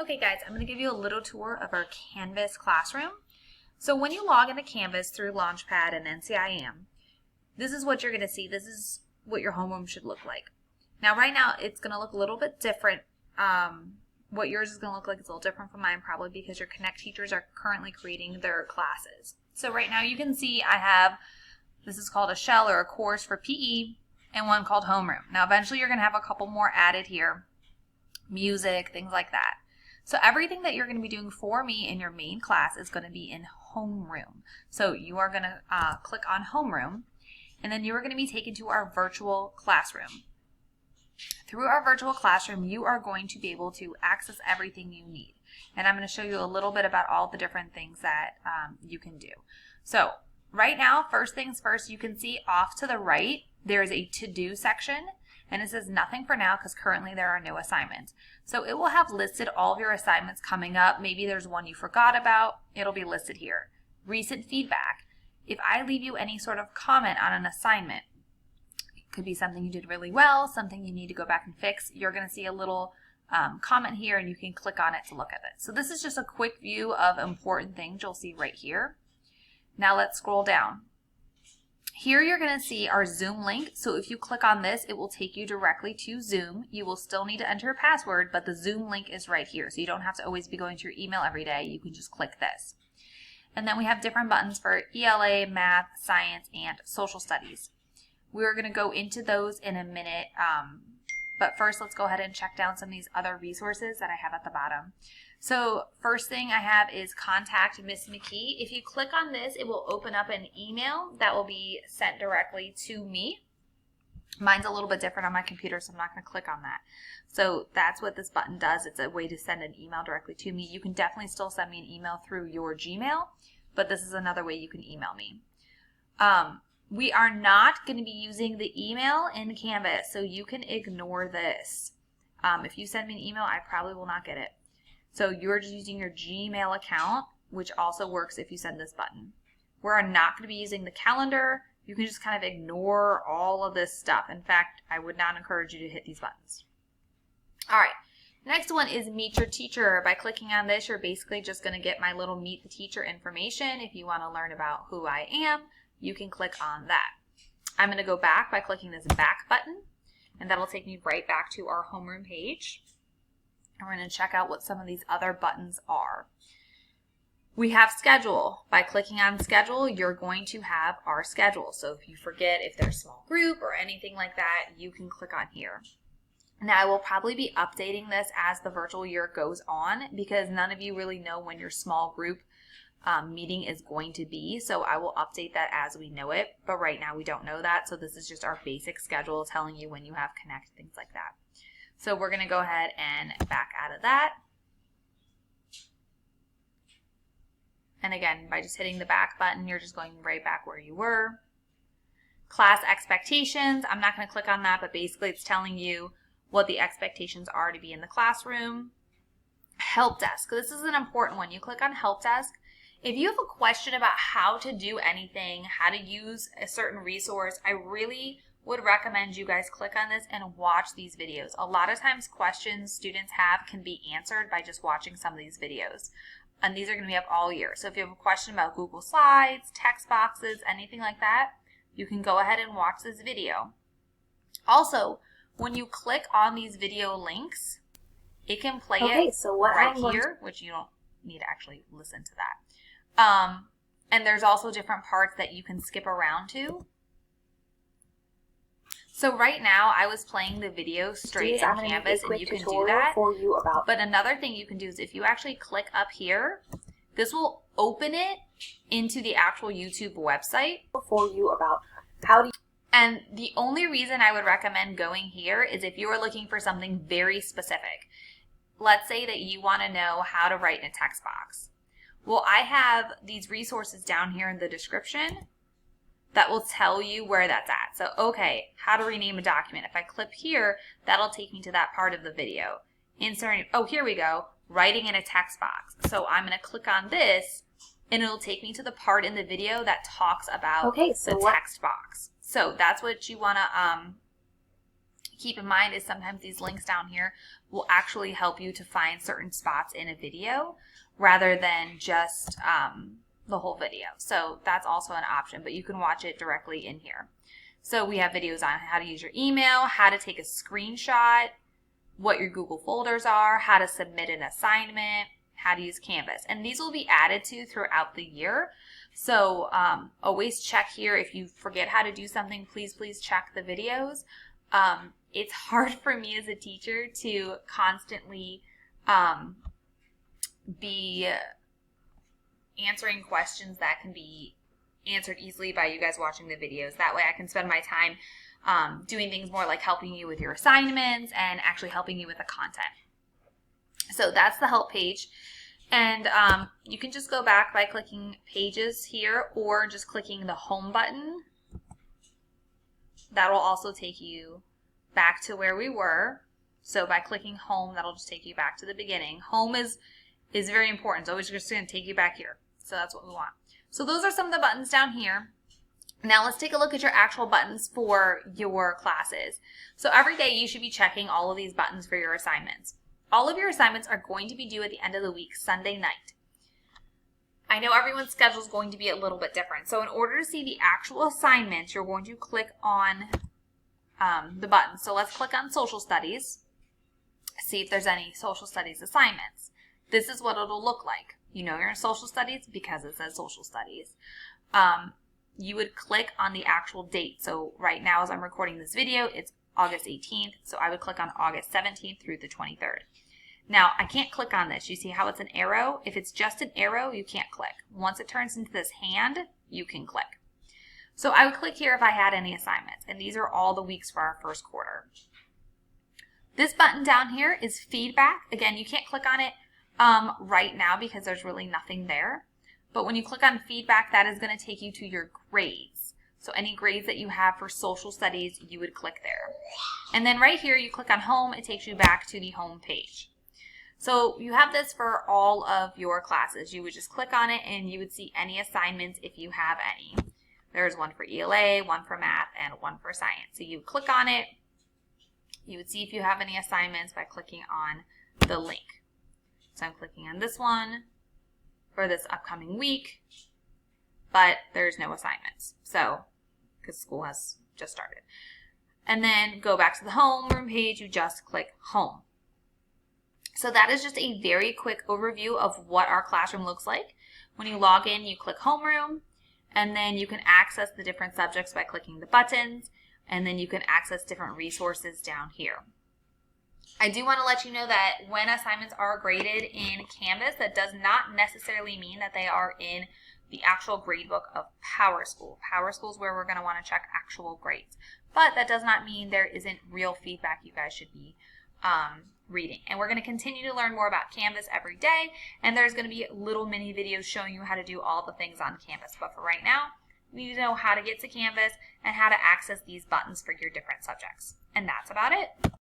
Okay guys, I'm going to give you a little tour of our Canvas classroom. So when you log into Canvas through Launchpad and NCIM, this is what you're going to see. This is what your homeroom should look like. Now right now it's going to look a little bit different. What yours is going to look like is a little different from mine, probably because your Connect teachers are currently creating their classes. So right now you can see I have, this is called a shell or a course for PE, and one called homeroom. Now eventually you're going to have a couple more added here, music, things like that. So everything that you're going to be doing for me in your main class is going to be in homeroom. So you are going to click on homeroom, and then you are going to be taken to our virtual classroom. Through our virtual classroom, you are going to be able to access everything you need. And I'm going to show you a little bit about all the different things that you can do. So right now, first things first, you can see off to the right, there is a to-do section. And it says nothing for now because currently there are no assignments. So it will have listed all of your assignments coming up. Maybe there's one you forgot about. It'll be listed here. Recent feedback. If I leave you any sort of comment on an assignment, it could be something you did really well, something you need to go back and fix. You're going to see a little comment here and you can click on it to look at it. So this is just a quick view of important things you'll see right here. Now let's scroll down. Here you're going to see our Zoom link. So if you click on this, it will take you directly to Zoom. You will still need to enter a password, but the Zoom link is right here. So you don't have to always be going to your email every day. You can just click this. And then we have different buttons for ELA, math, science, and social studies. We're going to go into those in a minute. But first, let's go ahead and check down some of these other resources that I have at the bottom. So first thing I have is Contact Miss McKee. If you click on this, it will open up an email that will be sent directly to me. Mine's a little bit different on my computer, so I'm not going to click on that. So that's what this button does. It's a way to send an email directly to me. You can definitely still send me an email through your Gmail, but this is another way you can email me. We are not going to be using the email in Canvas, so you can ignore this. If you send me an email, I probably will not get it. So you're just using your Gmail account, which also works if you send this button. We're not going to be using the calendar. You can just kind of ignore all of this stuff. In fact, I would not encourage you to hit these buttons. All right, next one is Meet Your Teacher. By clicking on this, you're basically just going to get my little Meet the Teacher information. If you want to learn about who I am, you can click on that. I'm going to go back by clicking this back button, and that'll take me right back to our homeroom page. And we're going to check out what some of these other buttons are. We have schedule. By clicking on schedule, you're going to have our schedule. So if you forget, if there's a small group or anything like that, you can click on here. Now I will probably be updating this as the virtual year goes on because none of you really know when your small group meeting is going to be. So I will update that as we know it. But right now we don't know that. So this is just our basic schedule telling you when you have Connect, things like that. So we're going to go ahead and back out of that. And again, by just hitting the back button, you're just going right back where you were. Class expectations, I'm not going to click on that, but basically it's telling you what the expectations are to be in the classroom. Help desk, this is an important one. You click on help desk. If you have a question about how to do anything, how to use a certain resource, I really would recommend you guys click on this and watch these videos. A lot of times questions students have can be answered by just watching some of these videos. And these are going to be up all year. So if you have a question about Google Slides, text boxes, anything like that, you can go ahead and watch this video. Also, when you click on these video links, it can play it right here, which you don't need to actually listen to that. And there's also different parts that you can skip around to. So right now I was playing the video straight in Canvas and you can do that. But another thing you can do is if you actually click up here, this will open it into the actual YouTube website. And the only reason I would recommend going here is if you are looking for something very specific. Let's say that you want to know how to write in a text box. Well, I have these resources down here in the description that will tell you where that's at. So, okay, how to rename a document. If I click here, that'll take me to that part of the video. Inserting, oh, here we go, writing in a text box. So I'm going to click on this, and it'll take me to the part in the video that talks about the text box. So that's what you want to keep in mind is sometimes these links down here will actually help you to find certain spots in a video rather than just the whole video. So that's also an option, but you can watch it directly in here. So we have videos on how to use your email, how to take a screenshot, what your Google folders are, how to submit an assignment, how to use Canvas. And these will be added to throughout the year. So always check here. If you forget how to do something, please check the videos. It's hard for me as a teacher to constantly be answering questions that can be answered easily by you guys watching the videos. That way I can spend my time doing things more like helping you with your assignments and actually helping you with the content. So that's the help page. And you can just go back by clicking pages here or just clicking the home button. That'll also take you back to where we were. So by clicking home, that'll just take you back to the beginning. Home is very important. It's always just going to take you back here. So that's what we want. So those are some of the buttons down here. Now let's take a look at your actual buttons for your classes. So every day you should be checking all of these buttons for your assignments. All of your assignments are going to be due at the end of the week, Sunday night. I know everyone's schedule is going to be a little bit different. So in order to see the actual assignments, you're going to click on the button. So let's click on Social Studies, see if there's any Social Studies assignments. This is what it'll look like. You know you're in Social Studies because it says Social Studies. You would click on the actual date. So right now as I'm recording this video, it's August 18th. So I would click on August 17th through the 23rd. Now I can't click on this. You see how it's an arrow? If it's just an arrow, you can't click. Once it turns into this hand, you can click. So I would click here if I had any assignments. And these are all the weeks for our first quarter. This button down here is feedback. Again, you can't click on it right now because there's really nothing there. But when you click on feedback, that is going to take you to your grades. So any grades that you have for social studies, you would click there. And then right here, you click on home, it takes you back to the home page. So you have this for all of your classes. You would just click on it and you would see any assignments if you have any. There's one for ELA, one for math, and one for science. So you click on it. You would see if you have any assignments by clicking on the link. So I'm clicking on this one for this upcoming week, but there's no assignments. So, because school has just started. And then go back to the homeroom page, you just click home. So that is just a very quick overview of what our classroom looks like. When you log in, you click homeroom, and then you can access the different subjects by clicking the buttons, and then you can access different resources down here. I do want to let you know that when assignments are graded in Canvas, that does not necessarily mean that they are in the actual gradebook of PowerSchool. PowerSchool is where we're going to want to check actual grades. But that does not mean there isn't real feedback you guys should be reading. And we're going to continue to learn more about Canvas every day, and there's going to be little mini videos showing you how to do all the things on Canvas. But for right now, you need to know how to get to Canvas and how to access these buttons for your different subjects. And that's about it.